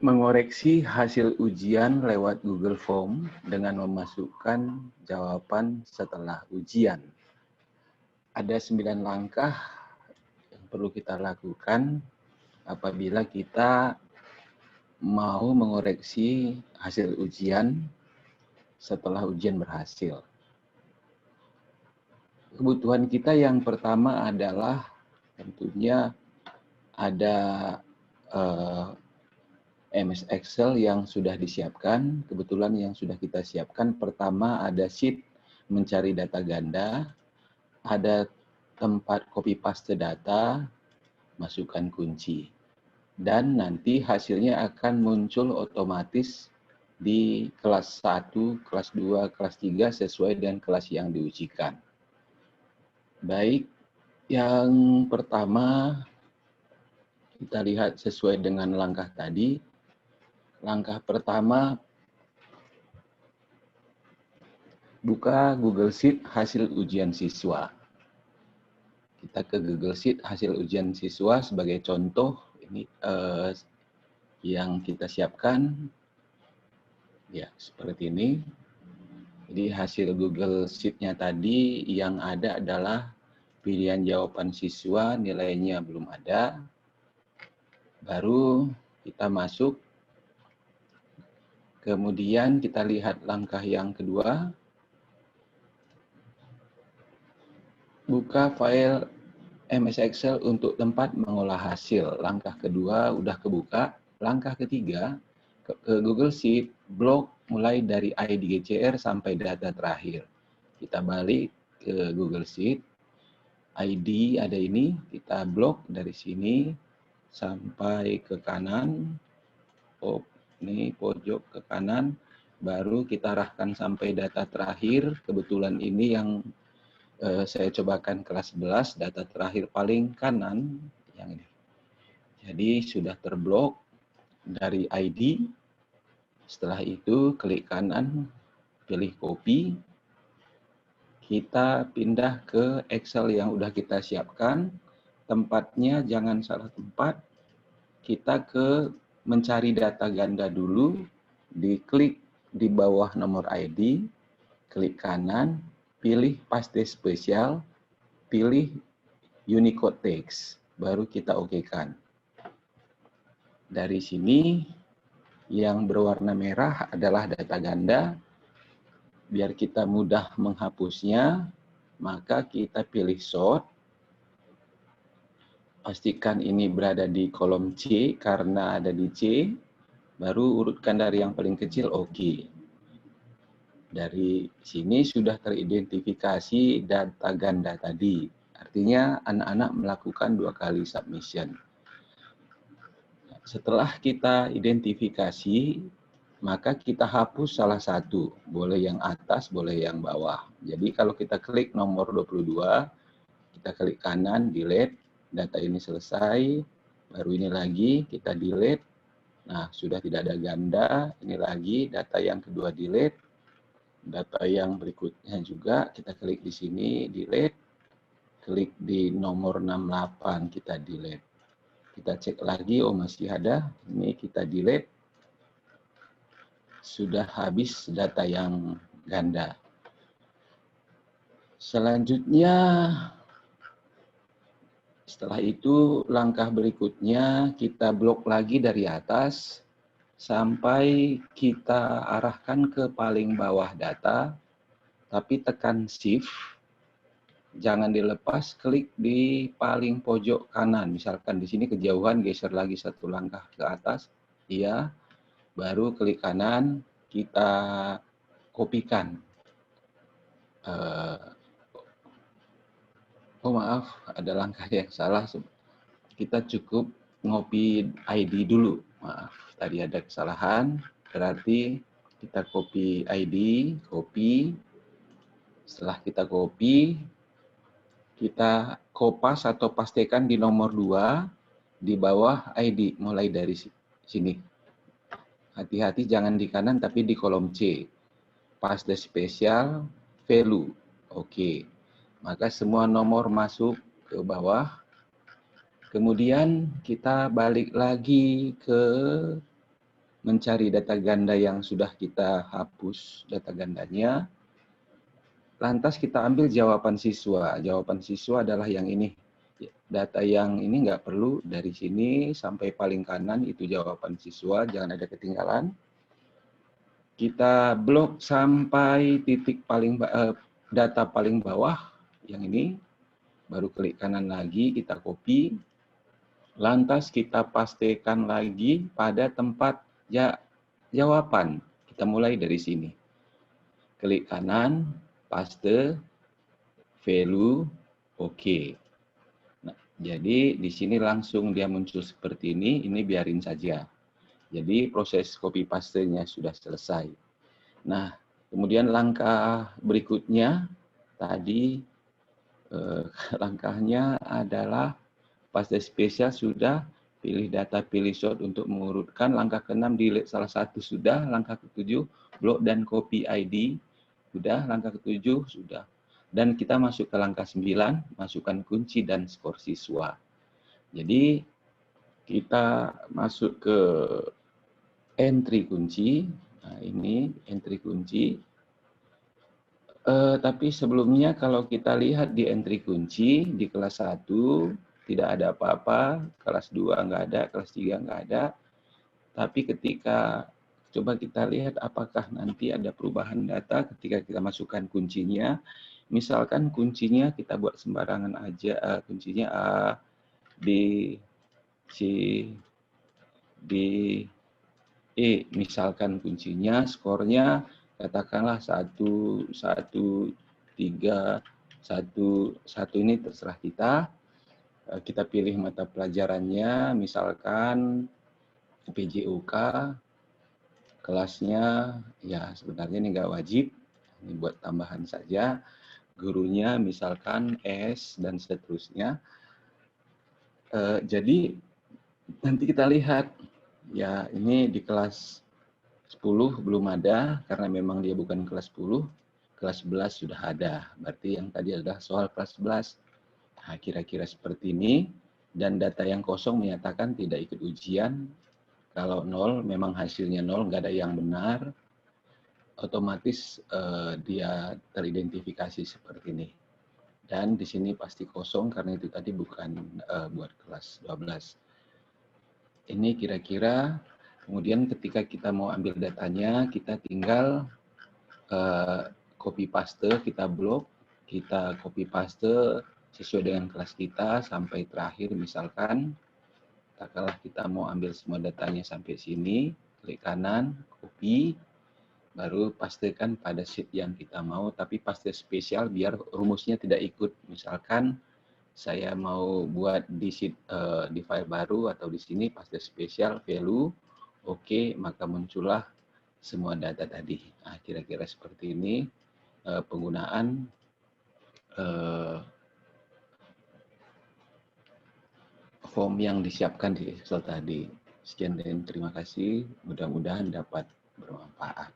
Mengoreksi hasil ujian lewat Google Form dengan memasukkan jawaban setelah ujian. Ada 9 langkah yang perlu kita lakukan apabila kita mau mengoreksi hasil ujian setelah ujian berhasil. Kebutuhan kita yang pertama adalah tentunya ada MS Excel yang sudah disiapkan. Kebetulan yang sudah kita siapkan pertama ada sheet mencari data ganda, ada tempat copy paste data, masukkan kunci. Dan nanti hasilnya akan muncul otomatis di kelas 1, kelas 2, kelas 3 sesuai dengan kelas yang diujikan. Baik, yang pertama kita lihat sesuai dengan langkah tadi. Langkah pertama, buka Google Sheet hasil ujian siswa. Kita ke Google Sheet hasil ujian siswa sebagai contoh ini yang kita siapkan. Ya, seperti ini. Jadi hasil Google Sheet-nya tadi yang ada adalah pilihan jawaban siswa, nilainya belum ada. Baru kita masuk. Kemudian kita lihat langkah yang kedua. Buka file MS Excel untuk tempat mengolah hasil. Langkah kedua udah kebuka. Langkah ketiga, ke Google Sheet, blok mulai dari ID GCR sampai data terakhir. Kita balik ke Google Sheet, ID ada ini, kita blok dari sini sampai ke kanan. Oh, ini pojok ke kanan, baru kita arahkan sampai data terakhir. Kebetulan ini yang saya cobakan kelas 11, data terakhir paling kanan, yang ini. Jadi sudah terblok dari ID. Setelah itu klik kanan, pilih copy. Kita pindah ke Excel yang udah kita siapkan. Tempatnya jangan salah tempat. Kita ke mencari data ganda dulu, diklik di bawah nomor ID, klik kanan, pilih paste spesial, pilih Unicode text, baru kita okekan. Dari sini yang berwarna merah adalah data ganda. Biar kita mudah menghapusnya, maka kita pilih sort. Pastikan ini berada di kolom C karena ada di C. Baru urutkan dari yang paling kecil, oke. Dari sini sudah teridentifikasi data ganda tadi. Artinya anak-anak melakukan 2 kali submission. Setelah kita identifikasi, maka kita hapus salah satu. Boleh yang atas, boleh yang bawah. Jadi kalau kita klik nomor 22, kita klik kanan, delete. Data ini selesai. Baru ini lagi, kita delete. Nah, sudah tidak ada ganda. Ini lagi, data yang kedua delete. Data yang berikutnya juga, kita klik di sini, delete. Klik di nomor 68, kita delete. Kita cek lagi, oh masih ada. Ini kita delete. Sudah habis data yang ganda. Selanjutnya, setelah itu langkah berikutnya kita blok lagi dari atas sampai kita arahkan ke paling bawah data, tapi tekan Shift, jangan dilepas, klik di paling pojok kanan. Misalkan di sini kejauhan, geser lagi satu langkah ke atas, iya, baru klik kanan, kita kopikan. Oh maaf, ada langkah yang salah. Kita cukup ngopi ID dulu. Maaf, tadi ada kesalahan. Berarti kita copy ID, copy. Setelah kita copy, kita kopas atau pastikan di nomor 2 di bawah ID, mulai dari sini. Hati-hati jangan di kanan tapi di kolom C. Paste spesial, value. Oke. Maka semua nomor masuk ke bawah. Kemudian kita balik lagi ke mencari data ganda yang sudah kita hapus data gandanya. Lantas kita ambil jawaban siswa. Jawaban siswa adalah yang ini. Data yang ini nggak perlu, dari sini sampai paling kanan itu jawaban siswa, jangan ada ketinggalan. Kita blok sampai titik paling data paling bawah, yang ini. Baru klik kanan lagi, kita copy. Lantas kita pastekan lagi pada tempat jawaban. Kita mulai dari sini. Klik kanan, paste, value, oke. Nah, jadi di sini langsung dia muncul seperti ini biarin saja. Jadi proses copy paste-nya sudah selesai. Nah, kemudian langkah berikutnya tadi langkahnya adalah paste spesial sudah, pilih data, pilih sort untuk mengurutkan. Langkah ke-6 delete salah satu sudah, langkah ke-7 blok dan copy ID sudah, langkah ke-7 sudah. Dan kita masuk ke langkah 9, masukkan kunci dan skor siswa. Jadi kita masuk ke entry kunci. Nah, ini entry kunci. Tapi sebelumnya kalau kita lihat di entry kunci, di kelas 1 tidak ada apa-apa, kelas 2 nggak ada, kelas 3 nggak ada. Tapi ketika coba kita lihat apakah nanti ada perubahan data ketika kita masukkan kuncinya. Misalkan kuncinya kita buat sembarangan aja, kuncinya A, B, C, D, E. Misalkan kuncinya, skornya katakanlah 1, 1, 3, 1 ini terserah kita. Kita pilih mata pelajarannya, misalkan PJOK, kelasnya ya sebenarnya ini nggak wajib, ini buat tambahan saja. Gurunya misalkan S dan seterusnya. Jadi nanti kita lihat ya, ini di kelas 10 belum ada karena memang dia bukan kelas 10. Kelas 11 sudah ada. Berarti yang tadi adalah soal kelas 11. Nah, kira-kira seperti ini. Dan data yang kosong menyatakan tidak ikut ujian. Kalau 0 memang hasilnya 0, nggak ada yang benar. Otomatis dia teridentifikasi seperti ini. Dan di sini pasti kosong karena itu tadi bukan buat kelas 12. Ini kira-kira, kemudian ketika kita mau ambil datanya, kita tinggal copy paste, kita blok, kita copy paste sesuai dengan kelas kita sampai terakhir. Misalkan, katakanlah kita mau ambil semua datanya sampai sini, klik kanan, copy, baru pastekan pada sheet yang kita mau, tapi paste spesial biar rumusnya tidak ikut. Misalkan saya mau buat di sheet di file baru atau di sini paste spesial value, oke, maka muncullah semua data tadi. Nah, kira-kira seperti ini penggunaan form yang disiapkan di Excel tadi. Sekian dan terima kasih, mudah-mudahan dapat bermanfaat.